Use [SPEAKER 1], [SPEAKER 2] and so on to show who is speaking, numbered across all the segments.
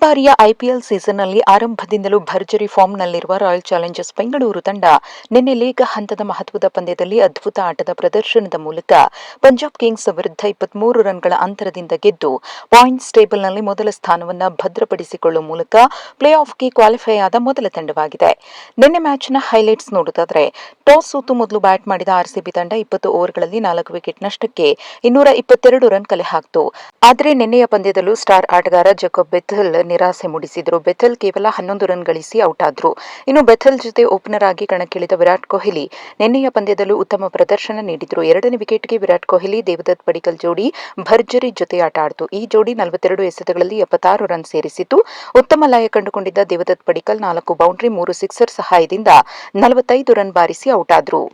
[SPEAKER 1] ಬಾರಿಯ ಐಪಿಎಲ್ ಸೀಸನ್ನಲ್ಲಿ ಆರಂಭದಿಂದಲೂ ಭರ್ಜರಿ ಫಾರ್ಮ್ನಲ್ಲಿರುವ royal Challengers Bengaluru ತಂಡ ನಿನ್ನೆ ಲೀಗ್ ಹಂತದ ಮಹತ್ವದ ಪಂದ್ಯದಲ್ಲಿ ಅದ್ಭುತ ಆಟದ ಪ್ರದರ್ಶನದ ಮೂಲಕ ಪಂಜಾಬ್ ಕಿಂಗ್ಸ್ ವಿರುದ್ಧ 23 ರನ್ಗಳ ಅಂತರದಿಂದ ಗೆದ್ದು ಪಾಯಿಂಟ್ಸ್ ಟೇಬಲ್ನಲ್ಲಿ ಮೊದಲ ಸ್ಥಾನವನ್ನು ಭದ್ರಪಡಿಸಿಕೊಳ್ಳುವ ಮೂಲಕ ಪ್ಲೇ ಆಫ್ಗೆ ಕ್ವಾಲಿಫೈ ಆದ ಮೊದಲ ತಂಡವಾಗಿದೆ. ನಿನ್ನೆ ಮ್ಯಾಚ್ನ ಹೈಲೈಟ್ಸ್ ನೋಡುವುದಾದರೆ ಟಾಸ್ ಸೋತು ಮೊದಲು ಬ್ಯಾಟ್ ಮಾಡಿದ ಆರ್ಸಿಬಿ ತಂಡ 20 ಓವರ್ಗಳಲ್ಲಿ 4 ವಿಕೆಟ್ ನಷ್ಟಕ್ಕೆ 222 ರನ್ ಕಲೆ ಹಾಕಿತು. ಆದರೆ ನಿನ್ನೆಯ ಪಂದ್ಯದಲ್ಲೂ ಸ್ಟಾರ್ ಆಟಗಾರ ಜಕೋಬ್ ಬೆಥೆಲ್ ನಿರಾಸೆ ಮೂಡಿಸಿದರು. ಬೆಥೆಲ್ ಕೇವಲ 11 ರನ್ ಗಳಿಸಿ ಔಟ್ ಆದರು. ಇನ್ನು ಬೆಥೆಲ್ ಜೊತೆ ಓಪನರ್ ಆಗಿ ಕಣಕ್ಕಿಳಿದ ವಿರಾಟ್ ಕೊಹ್ಲಿ ನಿನ್ನೆಯ ಪಂದ್ಯದಲ್ಲೂ ಉತ್ತಮ ಪ್ರದರ್ಶನ ನೀಡಿದರು. 2ನೇ ವಿಕೆಟ್ಗೆ ವಿರಾಟ್ ಕೊಹ್ಲಿ ದೇವದತ್ ಪಡಿಕ್ಕಲ್ ಜೋಡಿ ಭರ್ಜರಿ ಜೊತೆಯಾಟ ಆಡಿತು. ಈ ಜೋಡಿ 42 ಎಸೆತಗಳಲ್ಲಿ 76 ರನ್ ಸೇರಿಸಿತು. ಉತ್ತಮ ಲಯ ಕಂಡುಕೊಂಡಿದ್ದ ದೇವದತ್ ಪಡಿಕ್ಕಲ್ 4 ಬೌಂಡರಿ 3 ಸಿಕ್ಸರ್ ಸಹಾಯದಿಂದ 45 ರನ್ ಬಾರಿಸಿ ಔಟ್ ಆದರು.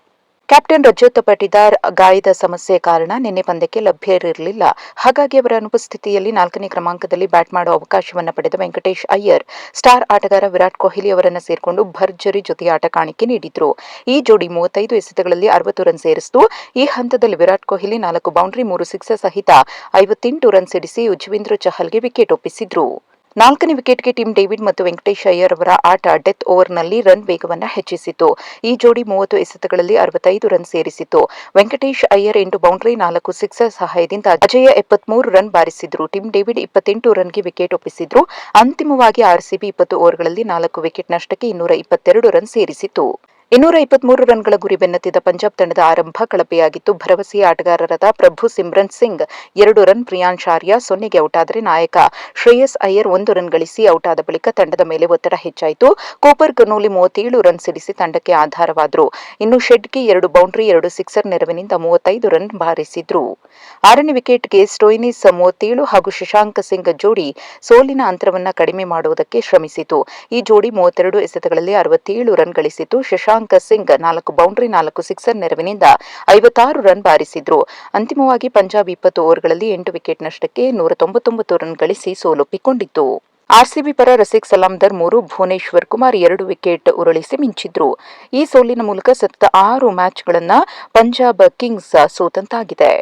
[SPEAKER 1] ಕ್ಯಾಪ್ಟನ್ ರಜತ್ ಪಟಿದಾರ್ ಗಾಯದ ಸಮಸ್ಯೆ ಕಾರಣ ನಿನ್ನೆ ಪಂದ್ಯಕ್ಕೆ ಲಭ್ಯರಿರಲಿಲ್ಲ. ಹಾಗಾಗಿ ಅವರ ಅನುಪಸ್ಥಿತಿಯಲ್ಲಿ 4ನೇ ಕ್ರಮಾಂಕದಲ್ಲಿ ಬ್ಯಾಟ್ ಮಾಡುವ ಅವಕಾಶವನ್ನು ಪಡೆದ ವೆಂಕಟೇಶ್ ಅಯ್ಯರ್ ಸ್ಟಾರ್ ಆಟಗಾರ ವಿರಾಟ್ ಕೊಹ್ಲಿ ಅವರನ್ನು ಸೇರಿಕೊಂಡು ಭರ್ಜರಿ ಜೊತೆಯಾಟ ಕಾಣಿಕೆ ನೀಡಿದ್ರು. ಈ ಜೋಡಿ 35 ಎಸೆತಗಳಲ್ಲಿ 60 ರನ್ ಸೇರಿಸಿತು. ಈ ಹಂತದಲ್ಲಿ ವಿರಾಟ್ ಕೊಹ್ಲಿ 4 ಬೌಂಡರಿ 3 ಸಿಕ್ಸರ್ ಸಹಿತ 58 ರನ್ ಸಿಡಿಸಿ ಯುಜ್ವೇಂದ್ರ ಚಹಲ್ಗೆ ವಿಕೆಟ್ ಒಪ್ಪಿಸಿದ್ರು. 4ನೇ ವಿಕೆಟ್ಗೆ ಟಿಮ್ ಡೇವಿಡ್ ಮತ್ತು ವೆಂಕಟೇಶ್ ಅಯ್ಯರ್ ಅವರ ಆಟ ಡೆತ್ ಓವರ್ನಲ್ಲಿ ರನ್ ವೇಗವನ್ನು ಹೆಚ್ಚಿಸಿತು. ಈ ಜೋಡಿ 30 ಎಸೆತಗಳಲ್ಲಿ 65 ರನ್ ಸೇರಿಸಿತು. ವೆಂಕಟೇಶ್ ಅಯ್ಯರ್ 8 ಬೌಂಡರಿ 4 ಸಿಕ್ಸರ್ ಸಹಾಯದಿಂದ ಅಜೇಯ 73 ರನ್ ಬಾರಿಸಿದ್ರು. ಟಿಮ್ ಡೇವಿಡ್ 28 ರನ್ಗೆ ವಿಕೆಟ್ ಒಪ್ಪಿಸಿದ್ರು. ಅಂತಿಮವಾಗಿ ಆರ್ಸಿಬಿ 20 ಓವರ್ಗಳಲ್ಲಿ 4 ವಿಕೆಟ್ ನಷ್ಟಕ್ಕೆ 222 ರನ್ ಸೇರಿಸಿತು. 223 ರನ್ಗಳ ಗುರಿ ಬೆನ್ನತ್ತಿದ ಪಂಜಾಬ್ ತಂಡದ ಆರಂಭ ಕಳಪೆಯಾಗಿತ್ತು. ಭರವಸೆಯ ಆಟಗಾರರಾದ ಪ್ರಭು ಸಿಮ್ರನ್ ಸಿಂಗ್ 2 ರನ್, ಪ್ರಿಯಾಂಶ್ ಆರ್ಯ 0ಗೆ ಔಟ್ ಆದರೆ ನಾಯಕ ಶ್ರೇಯಸ್ ಅಯ್ಯರ್ 1 ರನ್ ಗಳಿಸಿ ಔಟ್ ಆದ ಬಳಿಕ ತಂಡದ ಮೇಲೆ ಒತ್ತಡ ಹೆಚ್ಚಾಯಿತು. ಕೂಪರ್ ಗನೋಲಿ 37 ರನ್ ಸಿಡಿಸಿ ತಂಡಕ್ಕೆ ಆಧಾರವಾದರು. ಇನ್ನು ಶೆಡ್ಗೆ 2 ಬೌಂಡರಿ 2 ಸಿಕ್ಸರ್ ನೆರವಿನಿಂದ 35 ರನ್ ಬಾರಿಸಿದ್ರು. 6ನೇ ವಿಕೆಟ್ಗೆ ಸ್ಟೋಯ್ನಿಸ್ 37 ಹಾಗೂ ಶಶಾಂಕ್ ಸಿಂಗ್ ಜೋಡಿ ಸೋಲಿನ ಅಂತರವನ್ನು ಕಡಿಮೆ ಮಾಡುವುದಕ್ಕೆ ಶ್ರಮಿಸಿತು. ಈ ಜೋಡಿ 32 ಎಸೆತಗಳಲ್ಲಿ 67 ರನ್ ಗಳಿಸಿತು. ಶಶಾಂಕ್ ಸಿಂಗ್ 4 ಬೌಂಡರಿ 4 ಸಿಕ್ಸರ್ ನೆರವಿನಿಂದ 56 ರನ್ ಬಾರಿಸಿದ್ರು. ಅಂತಿಮವಾಗಿ ಪಂಜಾಬ್ 20 ಓವರ್ಗಳಲ್ಲಿ 8 ವಿಕೆಟ್ ನಷ್ಟಕ್ಕೆ 199 ರನ್ ಗಳಿಸಿ ಸೋಲೊಪ್ಪಿಕೊಂಡಿತು. ಆರ್ಸಿಬಿ ಪರ ರಸಿಕ್ ಸಲಾಮ್ದರ್ 3, ಭುವನೇಶ್ವರ್ ಕುಮಾರ್ 2 ವಿಕೆಟ್ ಉರುಳಿಸಿ ಮಿಂಚಿದ್ರು. ಈ ಸೋಲಿನ ಮೂಲಕ ಸತತ 6 ಮ್ಯಾಚ್ಗಳನ್ನು ಪಂಜಾಬ್ ಕಿಂಗ್ಸ್ ಸೋತಂತಾಗಿದೆ.